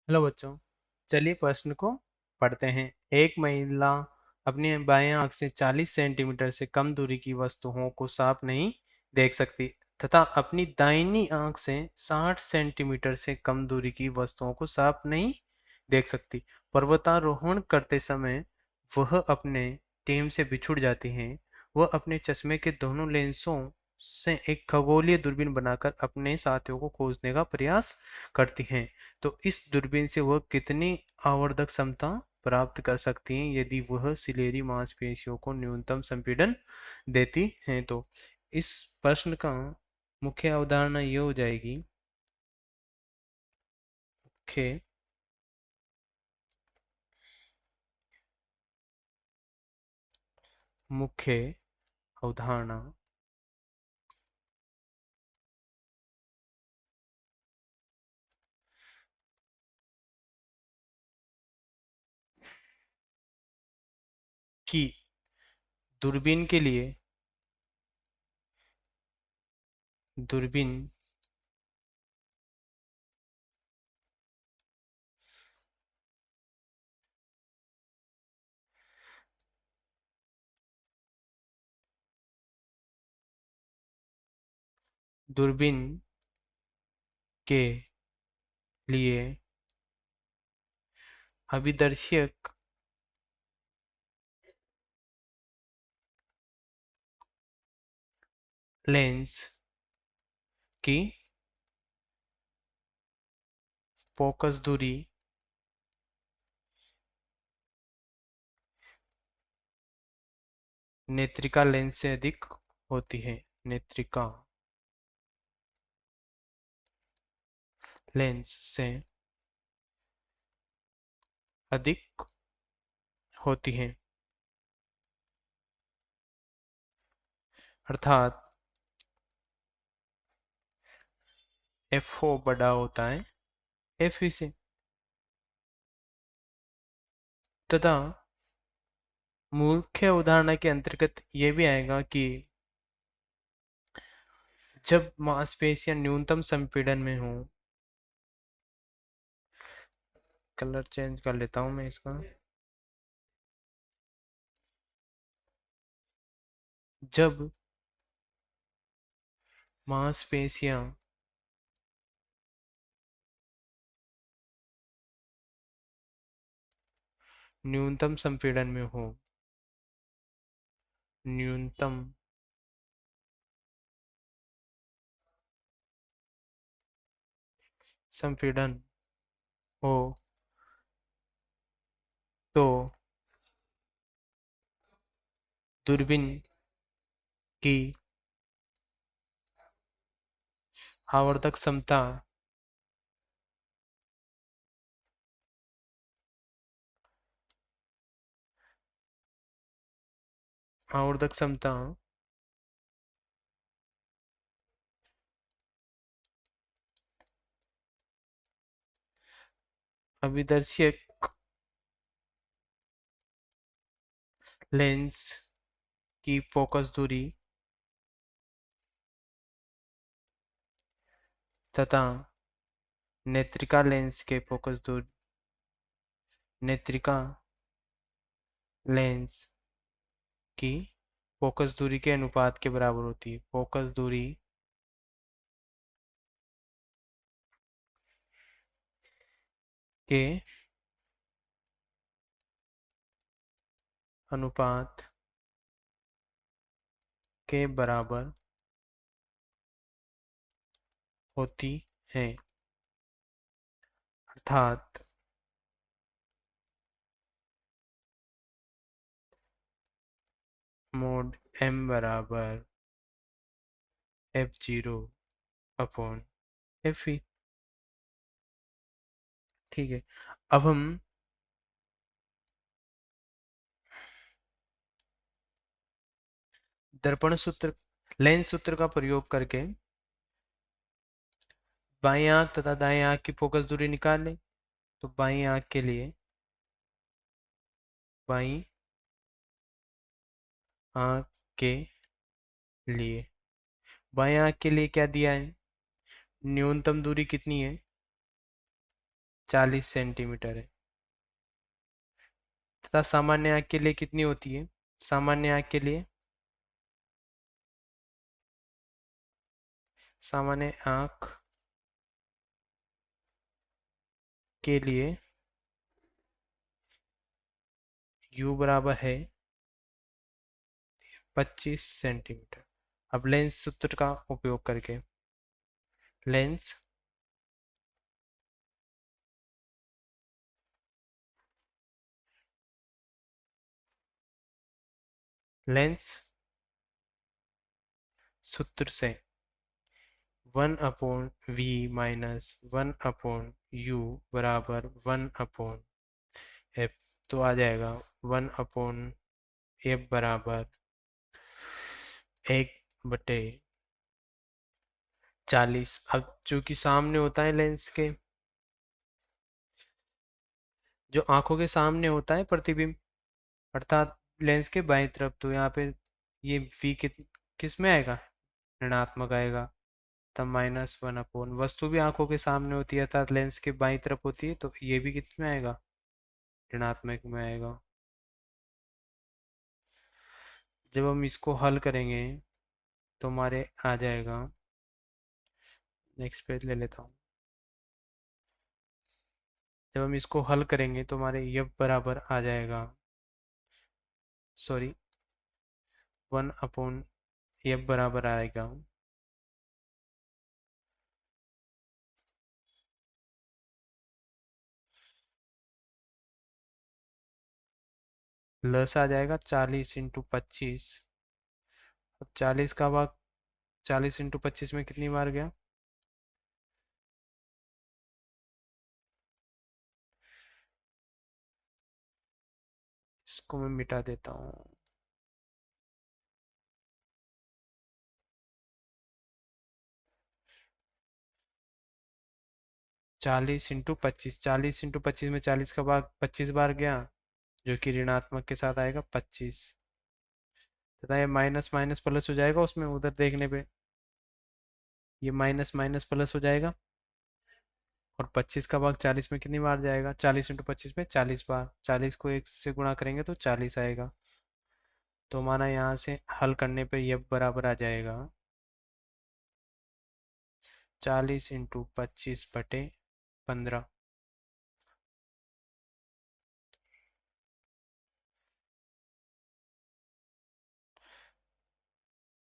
Hello बच्चों। चलिए प्रश्न को पढ़ते हैं। एक महिला अपनी बाएं आंख से 40 सेंटीमीटर से कम दूरी की वस्तुओं को साफ नहीं देख सकती तथा अपनी दाहिनी आंख से 60 सेंटीमीटर से कम दूरी की वस्तुओं को साफ नहीं देख सकती। पर्वतारोहण करते समय वह अपने टीम से बिछुड़ जाती हैं। वह अपने चश्मे के दोनों लेंसों से एक खगोलीय दूरबीन बनाकर अपने साथियों को खोजने का प्रयास करती हैं। तो इस दूरबीन से वह कितनी आवर्धक क्षमता प्राप्त कर सकती हैं यदि वह सिलेरी मांसपेशियों को न्यूनतम संपीड़न देती हैं। तो इस प्रश्न का मुख्य अवधारणा ये हो जाएगी। मुख्य मुख्य अवधारणा कि दूरबीन के लिए दूरबीन दूरबीन के लिए अभिदर्शक लेंस की फोकस दूरी नेत्रिका लेंस से अधिक होती है। नेत्रिका लेंस से अधिक होती है। अर्थात एफ ओ बड़ा होता है एफ ई से। तथा मुख्य उदाहरण के अंतर्गत ये भी आएगा कि जब मांसपेशियां न्यूनतम संपीड़न में हो। कलर चेंज कर लेता हूं मैं इसका। जब मांसपेशियां न्यूनतम संपीड़न में हो। न्यूनतम संपीड़न हो तो दूरबीन की आवर्धक क्षमता आवर्धक क्षमता अभिदर्शक लेंस की फोकस दूरी तथा नेत्रिका लेंस के फोकस दूरी नेत्रिका लेंस की फोकस दूरी के अनुपात के बराबर होती है। फोकस दूरी के अनुपात के बराबर होती है। अर्थात मोड एम बराबर F0 अपॉन Fe। ठीक है। अब हम दर्पण सूत्र लेंस सूत्र का प्रयोग करके बाईं आंख तथा दाएं आंख की फोकस दूरी निकाल लें। तो बाईं आंख के लिए बाईं आंख के लिए बाएं आंख के लिए क्या दिया है? न्यूनतम दूरी कितनी है? 40 सेंटीमीटर है। तथा सामान्य आँख के लिए कितनी होती है? सामान्य आँख के लिए, सामान्य आँख के लिए u बराबर है 25 सेंटीमीटर। अब लेंस सूत्र का उपयोग करके लेंस लेंस सूत्र से 1/v माइनस 1/u बराबर 1/f। तो आ जाएगा 1/f बराबर 1/40। अब चूंकि सामने होता है लेंस के, जो आंखों के सामने होता है प्रतिबिंब, अर्थात लेंस के बाईं तरफ, तो यहाँ पे ये v किस में आएगा? ऋणात्मक आएगा। तब -1/, वस्तु भी आंखों के सामने होती है अर्थात लेंस के बाईं तरफ होती है, तो ये भी किस में आएगा? ऋणात्मक में आएगा। जब हम इसको हल करेंगे तो हमारे आ जाएगा, नेक्स्ट पेज ले लेता हूँ। जब हम इसको हल करेंगे तो हमारे यह बराबर आ जाएगा, सॉरी 1/f बराबर आएगा प्लस आ जाएगा 40 × 25। अब 40 का भाग 40 × 25 में कितनी बार गया? इसको मैं मिटा देता हूँ। 40 × 25, 40 × 25 में 40 का भाग 25 बार गया, जो कि ऋणात्मक के साथ आएगा 25। तथा ये माइनस माइनस प्लस हो जाएगा, उसमें उधर देखने पे ये माइनस माइनस प्लस हो जाएगा। और 25 का भाग 40 में कितनी बार जाएगा? 40 × 25 में 40 बार। 40 को 1 से गुणा करेंगे तो 40 आएगा। तो हमारा यहाँ से हल करने पे ये बराबर आ जाएगा 40 × 25/15।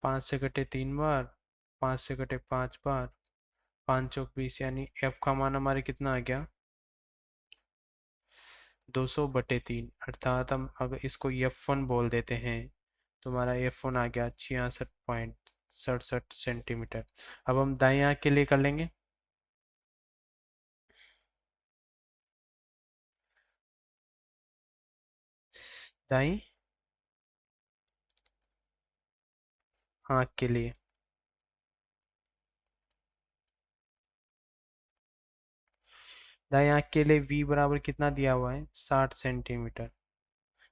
5 से कटे 3 बार, 5 से कटे 5 बार, 5 चौक 20, यानी एफ का मान हमारे कितना आ गया? 200/3। अर्थात हम अगर इसको F1 बोल देते हैं तो हमारा F1 आ गया 66.67 सेंटीमीटर। अब हम दाएं आँख के लिए कर लेंगे। दाएं आँख के लिए दाएं आँख के लिए v बराबर कितना दिया हुआ है? 60 सेंटीमीटर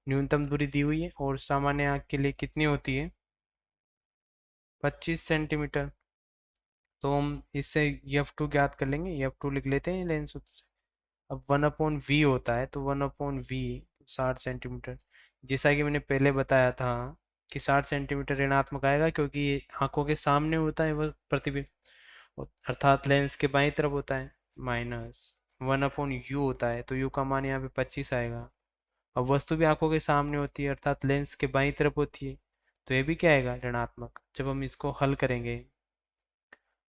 न्यूनतम दूरी दी हुई है। और सामान्य आँख के लिए कितनी होती है? 25 सेंटीमीटर। तो हम इससे F2 ज्ञात कर लेंगे। F2 लिख लेते हैं लेंस सूत्र से। अब 1/v होता है, तो 1/v 60 सेंटीमीटर। जैसा कि मैंने पहले बताया था कि 60 सेंटीमीटर ऋणात्मक आएगा, क्योंकि ये आंखों के सामने होता है वह प्रतिबिंब, अर्थात लेंस के बाईं तरफ होता है। माइनस 1/u होता है, तो u का मान यहाँ पे 25 आएगा। अब वस्तु भी आंखों के सामने होती है अर्थात लेंस के बाईं तरफ होती है, तो ये भी क्या आएगा? ऋणात्मक। जब हम इसको हल करेंगे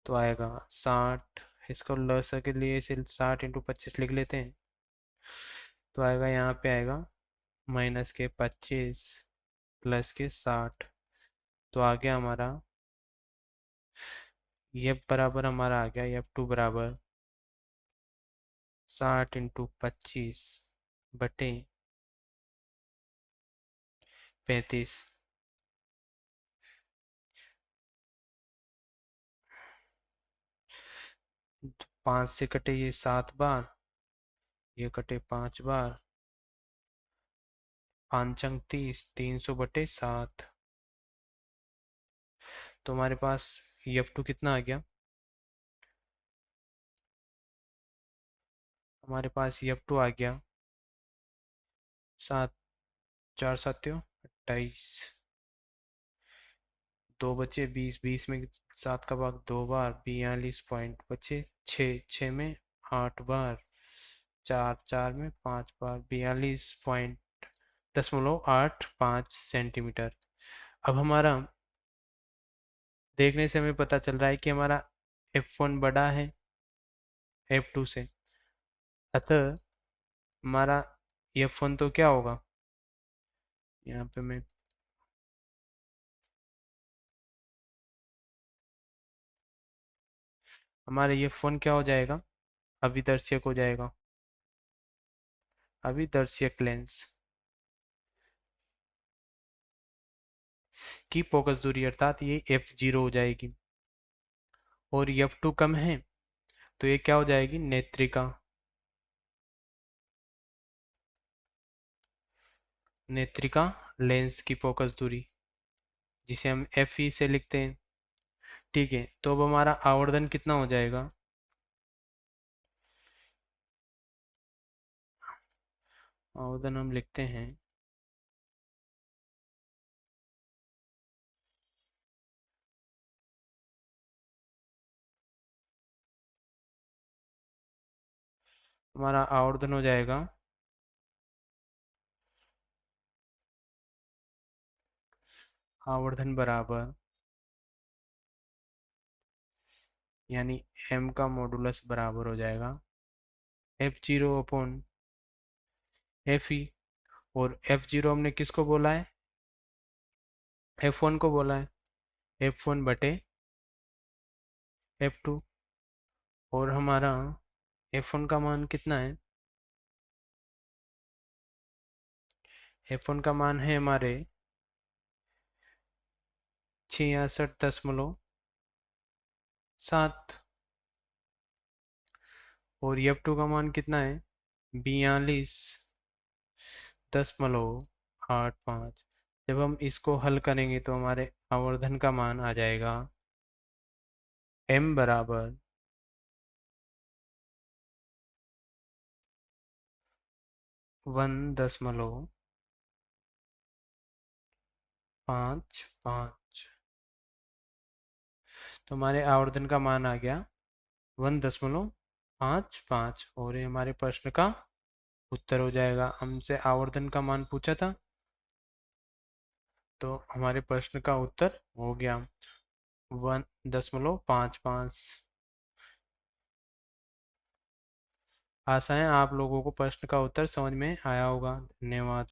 तो आएगा 60। इसको लसा के लिए इसे 60 × 25 लिख लेते हैं, तो आएगा यहाँ पे आएगा -25 प्लस के 60। तो आ गया हमारा ये बराबर हमारा आ गया F2 बराबर 60 × 25/35। 5 से कटे ये 7 बार, ये कटे 5 बार, 5 × 30, 300/7। तो हमारे पास F2 कितना आ गया? हमारे पास F2 आ गया। 7, 4 7 28, 2 बचे 20, 20 में 7 का भाग 2 बार, 42 पॉइंट बचे। 6, 6 में 8 बार, 4, 4 में 5 बार, 42.85 सेंटीमीटर। अब हमारा देखने से हमें पता चल रहा है कि हमारा F1 बड़ा है F2 से, अतः हमारा F1 तो क्या होगा, यहाँ पे मैं हमारा F1 क्या हो जाएगा, अभिदर्शक हो जाएगा, अभिदर्शक लेंस की फोकस दूरी, अर्थात ये F0 हो जाएगी। और F2 कम है तो ये क्या हो जाएगी, नेत्रिका। नेत्रिका लेंस की फोकस दूरी, जिसे हम FE से लिखते हैं। ठीक है, तो अब हमारा आवर्धन कितना हो जाएगा, आवर्धन हम लिखते हैं हमारा आवर्धन हो जाएगा आवर्धन बराबर, यानी m का मॉडुलस बराबर हो जाएगा F0 अपॉन FE। और F0 हमने किसको बोला है, F1 को बोला है, F1 बटे F2। और हमारा F1 का मान कितना है, F1 का मान है हमारे 66.7। और F2 का मान कितना है, 42.85। जब हम इसको हल करेंगे तो हमारे आवर्धन का मान आ जाएगा m बराबर 1.55। तो हमारे आवर्धन का मान आ गया 1.55, और ये हमारे प्रश्न का उत्तर हो जाएगा। हमसे आवर्धन का मान पूछा था, तो हमारे प्रश्न का उत्तर हो गया 1.55। आशा है आप लोगों को प्रश्न का उत्तर समझ में आया होगा। धन्यवाद।